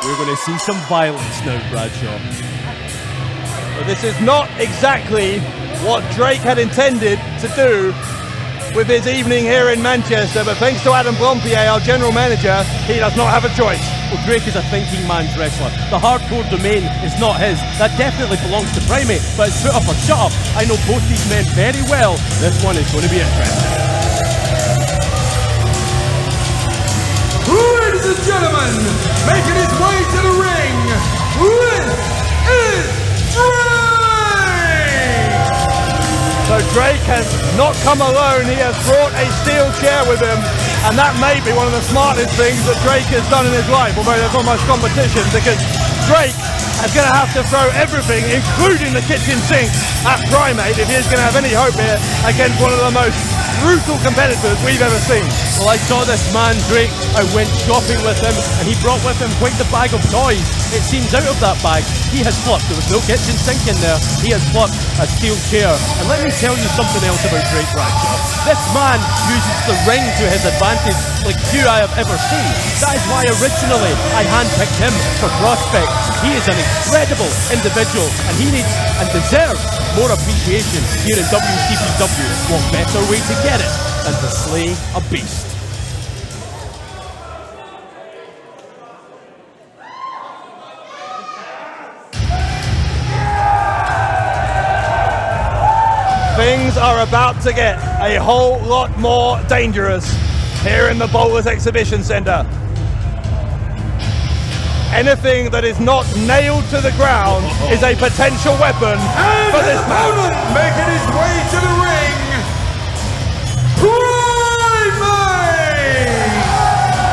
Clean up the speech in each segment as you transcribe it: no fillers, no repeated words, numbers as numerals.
We're going to see some violence now, Bradshaw. But this is not exactly what Drake had intended to do with his evening here in Manchester, but thanks to Adam Blompier, our general manager, he does not have a choice. Well, Drake is a thinking man's wrestler. The hardcore domain is not his. That definitely belongs to Primate, but it's put up or shut up. I know both these men very well. This one is going to be interesting. Ladies and gentlemen, making his way to the ring, this is Drake! So Drake has not come alone, he has brought a steel chair with him, and that may be one of the smartest things that Drake has done in his life, although there's not much competition, because Drake is going to have to throw everything, including the kitchen sink, at Primate if he's going to have any hope here against one of the most brutal competitors we've ever seen. Well, I saw this man, Drake. I went shopping with him, and he brought with him quite the bag of toys. It seems out of that bag, he has flipped. There was no kitchen sink in there. He has flipped a steel chair. And let me tell you something else about Drake Bradshaw. This man uses the ring to his advantage like few I have ever seen. That is why originally I handpicked him for Prospect. He is an incredible individual, and he needs and deserves more appreciation here in WCPW. What better way to get it than to slay a beast? Things are about to get a whole lot more dangerous here in the Bowlers Exhibition Centre. Anything that is not nailed to the ground is a potential weapon for this opponent making his way to the ring,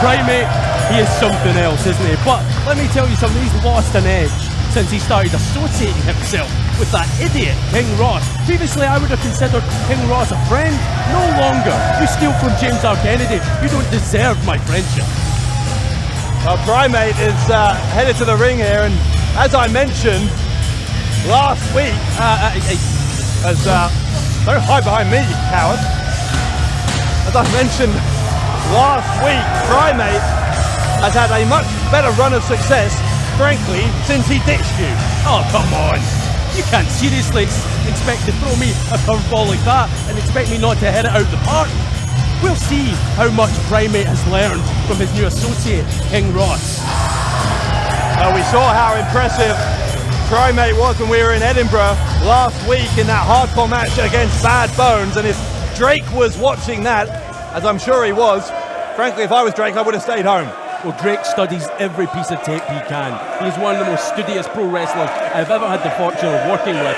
Primate, he is something else, isn't he? But let me tell you something, he's lost an edge since he started associating himself with that idiot King Ross. Previously, I would have considered King Ross a friend. No longer. You steal from James R. Kennedy. You don't deserve my friendship. Well, Primate is headed to the ring here, and as I mentioned last week, don't hide behind me, you coward. As I mentioned last week, Primate has had a much better run of success, frankly, since he ditched you. Oh, come on. You can't seriously expect to throw me a curveball like that and expect me not to hit it out the park. We'll see how much Primate has learned from his new associate, King Ross. We saw how impressive Primate was when we were in Edinburgh last week in that hardcore match against Bad Bones, and if Drake was watching that, as I'm sure he was, frankly, if I was Drake, I would have stayed home. Well, Drake studies every piece of tape he can. He is one of the most studious pro wrestlers I've ever had the fortune of working with.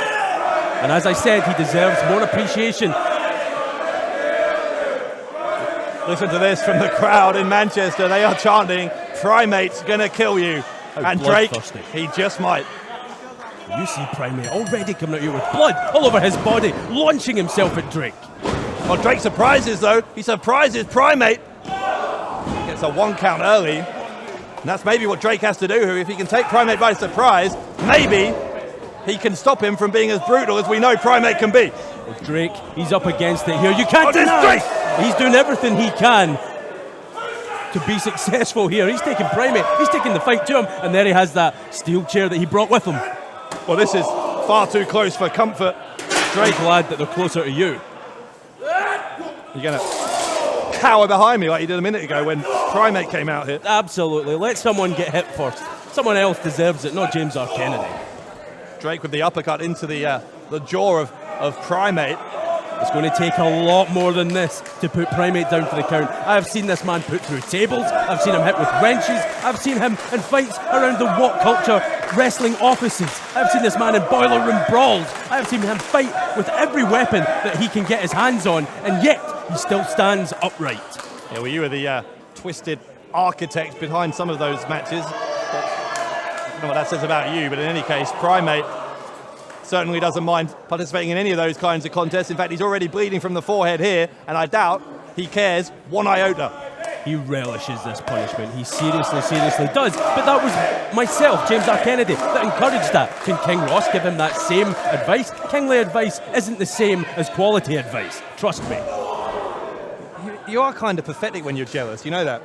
And as I said, he deserves more appreciation. Listen to this from the crowd in Manchester. They are chanting, Primate's gonna kill you. And Drake, he just might. You see Primate already coming at you with blood all over his body, launching himself at Drake. Well, Drake surprises though. He surprises Primate. Gets a 1 count early. And that's maybe what Drake has to do here. If he can take Primate by surprise, maybe he can stop him from being as brutal as we know Primate can be. Well, Drake, he's up against it here. You can't deny. He's doing everything he can to be successful here. He's taking Primate. He's taking the fight to him. And there he has that steel chair that he brought with him. Well, this is far too close for comfort. Drake, glad that they're closer to you. You're going to cower behind me like you did a minute ago when Primate came out here. Absolutely. Let someone get hit first. Someone else deserves it, not James R. Kennedy. Drake with the uppercut into the jaw of Primate. It's going to take a lot more than this to put Primate down for the count. I have seen this man put through tables. I've seen him hit with wrenches. I've seen him in fights around the What Culture wrestling offices. I've seen this man in boiler room brawls. I've seen him fight with every weapon that he can get his hands on, and yet he still stands upright. Yeah, well, you were the twisted architect behind some of those matches. But I don't know what that says about you, but in any case, Primate certainly doesn't mind participating in any of those kinds of contests. In fact, he's already bleeding from the forehead here, and I doubt he cares one iota. He relishes this punishment. He seriously does. But that was myself, James R. Kennedy, that encouraged that. Can King Ross give him that same advice? Kingly advice isn't the same as quality advice. Trust me. You are kind of pathetic when you're jealous, you know that?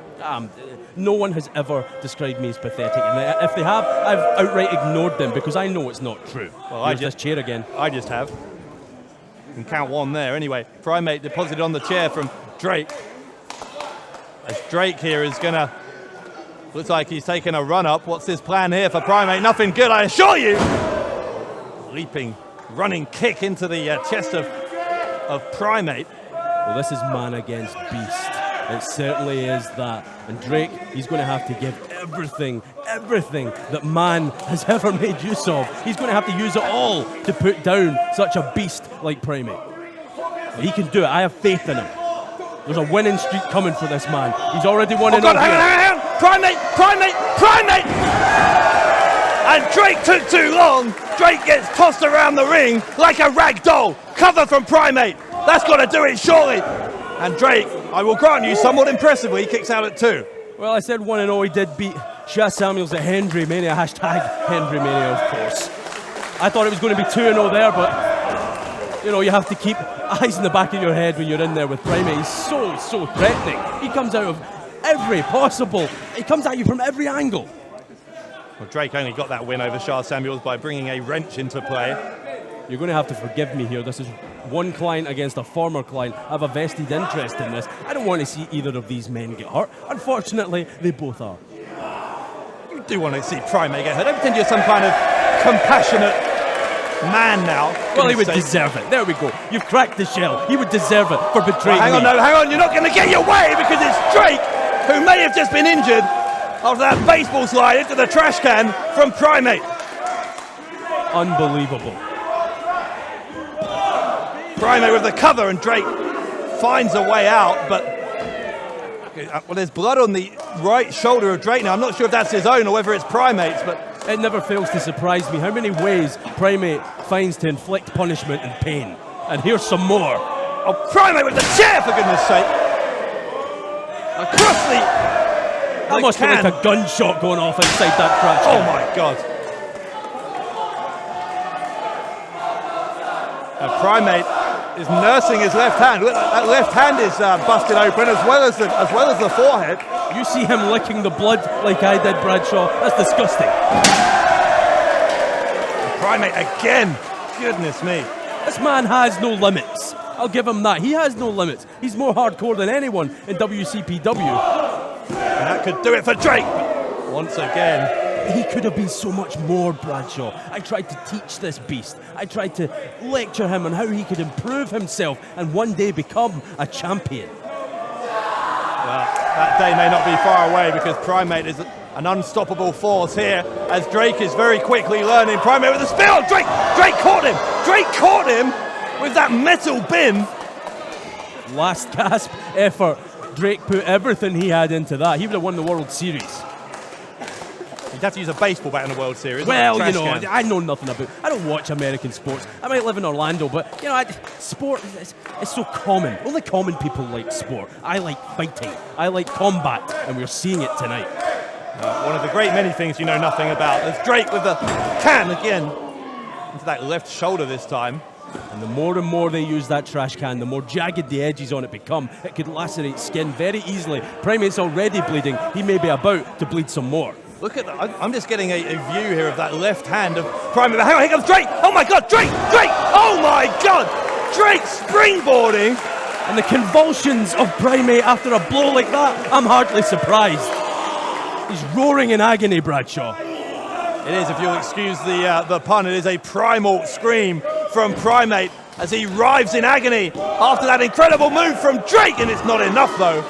No one has ever described me as pathetic. And if they have, I've outright ignored them because I know it's not true. Well, Here's this chair again. I just have. You can count one there. Anyway, Primate deposited on the chair from Drake. As Drake here is going to... Looks like he's taking a run up. What's his plan here for Primate? Nothing good, I assure you. Leaping, running kick into the chest of Primate. Well, this is man against beast. It certainly is that. And Drake, he's going to have to give everything that man has ever made use of. He's going to have to use it all to put down such a beast like Primate. He can do it. I have faith in him. There's a winning streak coming for this man. He's already won it all here. Hang on. Primate! And Drake took too long. Drake gets tossed around the ring like a rag doll. Cover from Primate. That's got to do it, surely. And Drake, I will grant you, somewhat impressively, kicks out at 2. Well, I said 1-0. He did beat Shaz Samuels at Hendry Mania. # Hendry Mania, of course. I thought it was going to be 2-0 there, but, you know, you have to keep eyes in the back of your head when you're in there with Primate. He's so threatening. He comes out of every possible... He comes at you from every angle. Well, Drake only got that win over Shaz Samuels by bringing a wrench into play. You're going to have to forgive me here. This is one client against a former client. I have a vested interest in this. I don't want to see either of these men get hurt. Unfortunately, they both are. You do want to see Primate get hurt. Don't pretend you're some kind of compassionate man now. Well, he would deserve it. There we go. You've cracked the shell. He would deserve it for betraying me. Hang on. You're not going to get your way because it's Drake who may have just been injured after that baseball slide into the trash can from Primate. Unbelievable. Primate with the cover and Drake finds a way out, but well, there's blood on the right shoulder of Drake now. I'm not sure if that's his own or whether it's Primate's, but it never fails to surprise me how many ways Primate finds to inflict punishment and pain. And here's some more. Oh, Primate with the chair, for goodness sake! Across the... That must be like a gunshot going off inside that crash. Oh my God. Primate is nursing his left hand. Look, that left hand is busted open as well as the forehead. You see him licking the blood like I did, Bradshaw. That's disgusting. Primate again. Goodness me. This man has no limits. I'll give him that. He has no limits. He's more hardcore than anyone in WCPW. And that could do it for Drake. Once again. He could have been so much more, Bradshaw. I tried to teach this beast. I tried to lecture him on how he could improve himself and one day become a champion. Well, that day may not be far away because Primate is an unstoppable force here as Drake is very quickly learning. Primate with a spill. Drake caught him. Drake caught him with that metal bin. Last gasp effort. Drake put everything he had into that. He would have won the World Series. You'd have to use a baseball bat in the World Series. Well, you know, I know nothing about... I don't watch American sports. I might live in Orlando, but, you know, sport is so common. Only common people like sport. I like fighting. I like combat, and we're seeing it tonight. One of the great many things you know nothing about. There's Drake with the can again. Into that left shoulder this time. And the more they use that trash can, the more jagged the edges on it become. It could lacerate skin very easily. Primate's already bleeding. He may be about to bleed some more. Look at that. I'm just getting a view here of that left hand of Primate. Hang on, here comes Drake. Oh my God, Drake! Oh my God! Drake springboarding. And the convulsions of Primate after a blow like that, I'm hardly surprised. He's roaring in agony, Bradshaw. It is, if you'll excuse the pun, it is a primal scream from Primate as he writhes in agony after that incredible move from Drake, and it's not enough though.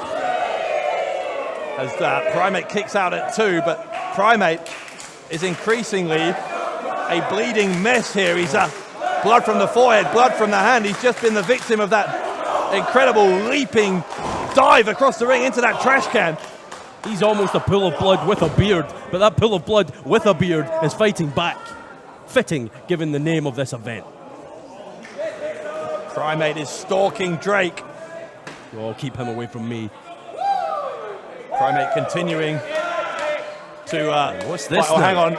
As Primate kicks out at 2, but Primate is increasingly a bleeding mess here. He's blood from the forehead, blood from the hand. He's just been the victim of that incredible leaping dive across the ring into that trash can. He's almost a pool of blood with a beard, but that pool of blood with a beard is fighting back. Fitting, given the name of this event. Primate is stalking Drake. Oh, keep him away from me. Primate continuing to... what's this hang on.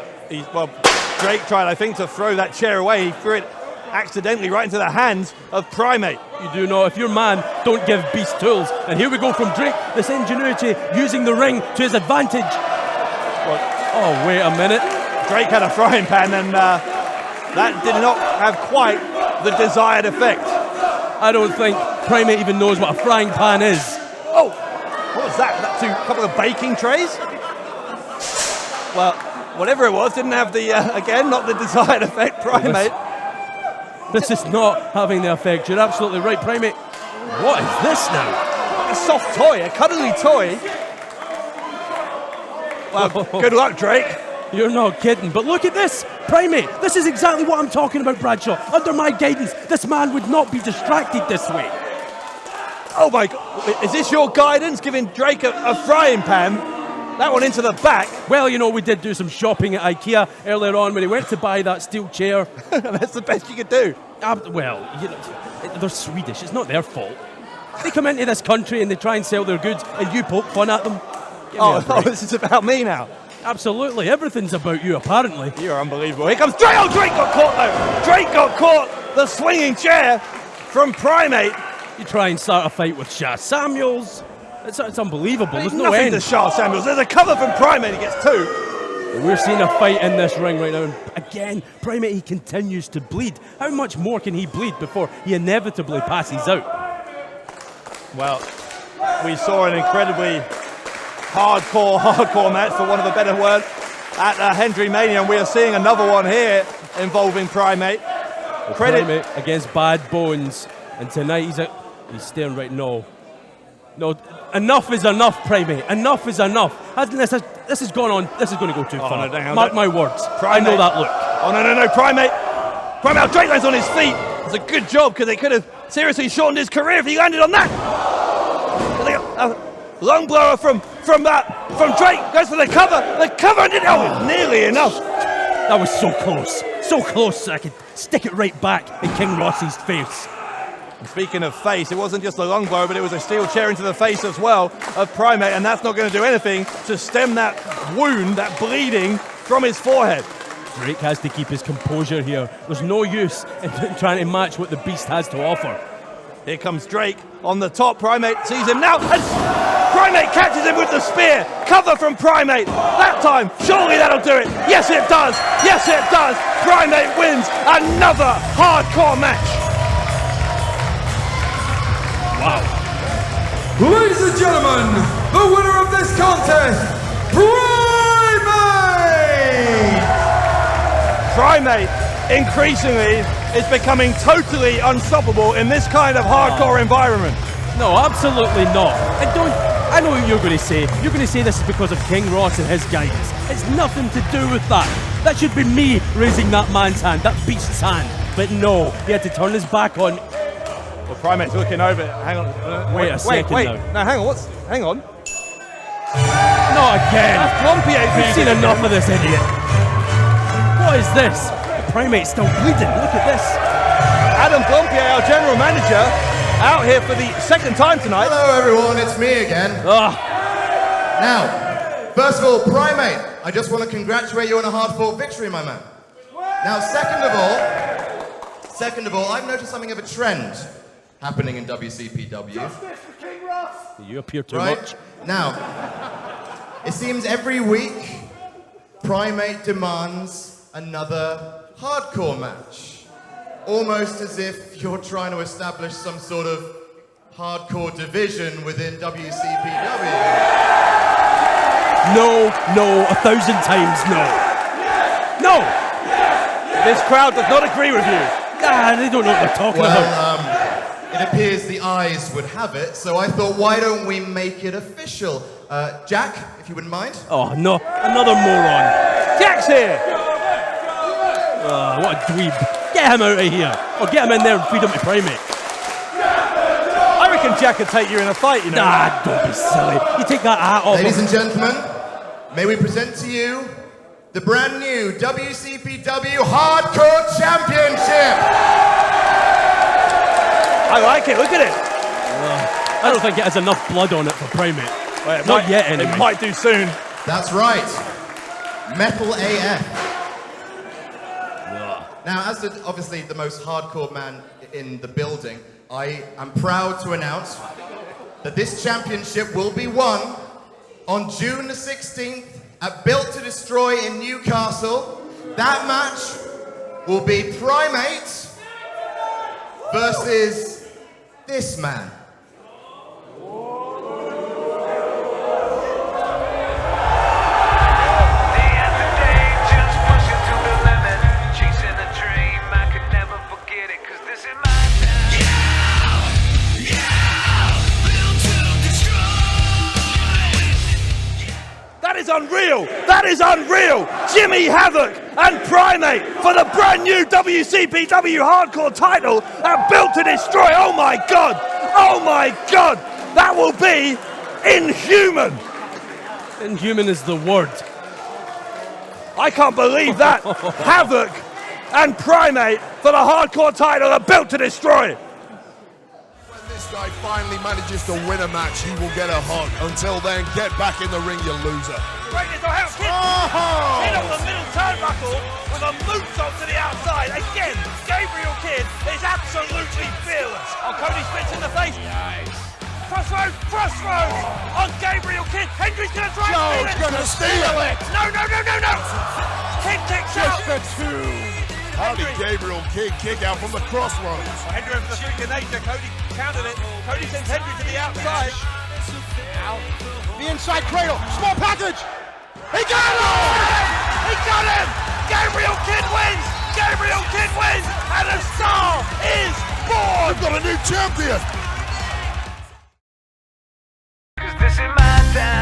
Drake tried, I think, to throw that chair away. He threw it accidentally right into the hands of Primate. You do not. If your man, don't give Beast tools. And here we go from Drake. This ingenuity, using the ring to his advantage. Oh, wait a minute. Drake had a frying pan, and that did not have quite the desired effect. I don't think Primate even knows what a frying pan is. Oh, what was that? That's a couple of baking trays? Well, whatever it was, didn't have the, again, not the desired effect, Primate. This is not having the effect. You're absolutely right, Primate. What is this now? A soft toy, a cuddly toy. Well, good luck, Drake. You're not kidding, but look at this, Primate. This is exactly what I'm talking about, Bradshaw. Under my guidance, this man would not be distracted this way. Oh my God, is this your guidance, giving Drake a frying pan? That one into the back. Well, you know, we did do some shopping at IKEA earlier on when he went to buy that steel chair. That's the best you could do. Well, you know, they're Swedish. It's not their fault. They come into this country and they try and sell their goods, and you poke fun at them. Oh, this is about me now. Absolutely, everything's about you, apparently. You're unbelievable. Here comes Drake. Oh, Drake got caught, though. Drake got caught. The swinging chair from Primate. You try and start a fight with Shah Samuels. It's unbelievable. There's no nothing end. to Shah Samuels. There's a cover from Primate. He gets two. We're seeing a fight in this ring right now. And again, Primate, he continues to bleed. How much more can he bleed before he inevitably passes out? Well, we saw an incredibly hardcore match, for want of a better word, at Hendry Mania, and we are seeing another one here involving Primate. Primate against Bad Bones, and tonight he's staring right. No, enough is enough, Primate. Enough is enough. This has gone on. This is going to go too far. No, Mark my words. Primate. I know that look. Oh no, Primate! Drake lands on his feet. It's a good job, because they could have seriously shortened his career if he landed on that. Long blower from Drake, goes for the cover, and nearly enough. That was so close I could stick it right back in King Rossi's face. And speaking of face, it wasn't just a long blow, but it was a steel chair into the face as well of Primate, and that's not going to do anything to stem that wound, that bleeding from his forehead. Drake has to keep his composure here. There's no use in trying to match what the Beast has to offer. Here comes Drake on the top. Primate sees him now, and Primate catches him with the spear. Cover from Primate. That time, surely that'll do it. Yes, it does. Yes, it does. Primate wins another hardcore match. Wow. Ladies and gentlemen, the winner of this contest, Primate increasingly is becoming totally unstoppable in this kind of hardcore environment. No, absolutely not. I know what you're going to say. You're going to say this is because of King Ross and his guidance. It's nothing to do with that. That should be me raising that man's hand, that beast's hand. But no, he had to turn his back on. Well, Primate's looking over. Hang on. Wait a second now. No, hang on. Hang on. Not again. That's Plompier. We've seen enough of this idiot. What is this? The Primate's still bleeding. Look at this. Adam Plompier, our general manager, out here for the second time tonight. Hello everyone, it's me again. Now, first of all, Primate, I just want to congratulate you on a hard-fought victory, my man. Now, second of all, I've noticed something of a trend happening in WCPW. Justice for King Ross. You appear too Right? much. Now, it seems every week, Primate demands another hardcore match. Almost as if you're trying to establish some sort of hardcore division within WCPW. No, 1,000 times no. No! This crowd does not agree with you. They don't know what they're talking about. It appears the eyes would have it, so I thought, why don't we make it official? Jack, if you wouldn't mind. Oh, no, another moron. Jack's here. What a dweeb. Get him out of here. Or get him in there and feed him to Primate. I reckon Jack could take you in a fight, you know. Nah, don't be silly. You take that hat off. Ladies and gentlemen, may we present to you the brand new WCPW Hardcore Championship. I like it, look at it. I don't think it has enough blood on it for Primate. Well, Not yet, anyway. It might do soon. That's right. Metal AF. Now, as obviously the most hardcore man in the building, I am proud to announce that this championship will be won on June the 16th at Built to Destroy in Newcastle. That match will be Primate versus this man. That is unreal! That is unreal! Jimmy Havoc and Primate for the brand new WCPW Hardcore title at Built to Destroy. Oh my God! Oh my God! That will be inhuman! Inhuman is the word. I can't believe that! Havoc and Primate for the Hardcore title at Built to Destroy. This guy finally manages to win a match, he will get a hug. Until then, get back in the ring, you loser. Right, it's a house kick. Hit on the middle turnbuckle with a moonsault to the outside. Again, Gabriel Kidd is absolutely fearless. Oh, Cody spits in the face. Crossroads on Gabriel Kidd. Hendry's gonna try and steal it. No. Kidd kicks out. Just the two. How did Gabriel Kidd kick out from the crossroads? Hendry for the freak of nature. Cody countered it. Cody sends Hendry to the outside. Now, the inside cradle, small package. He got him! He got him! Gabriel Kidd wins! Gabriel Kidd wins! And a star is born! We've got a new champion! 'Cause this is my time.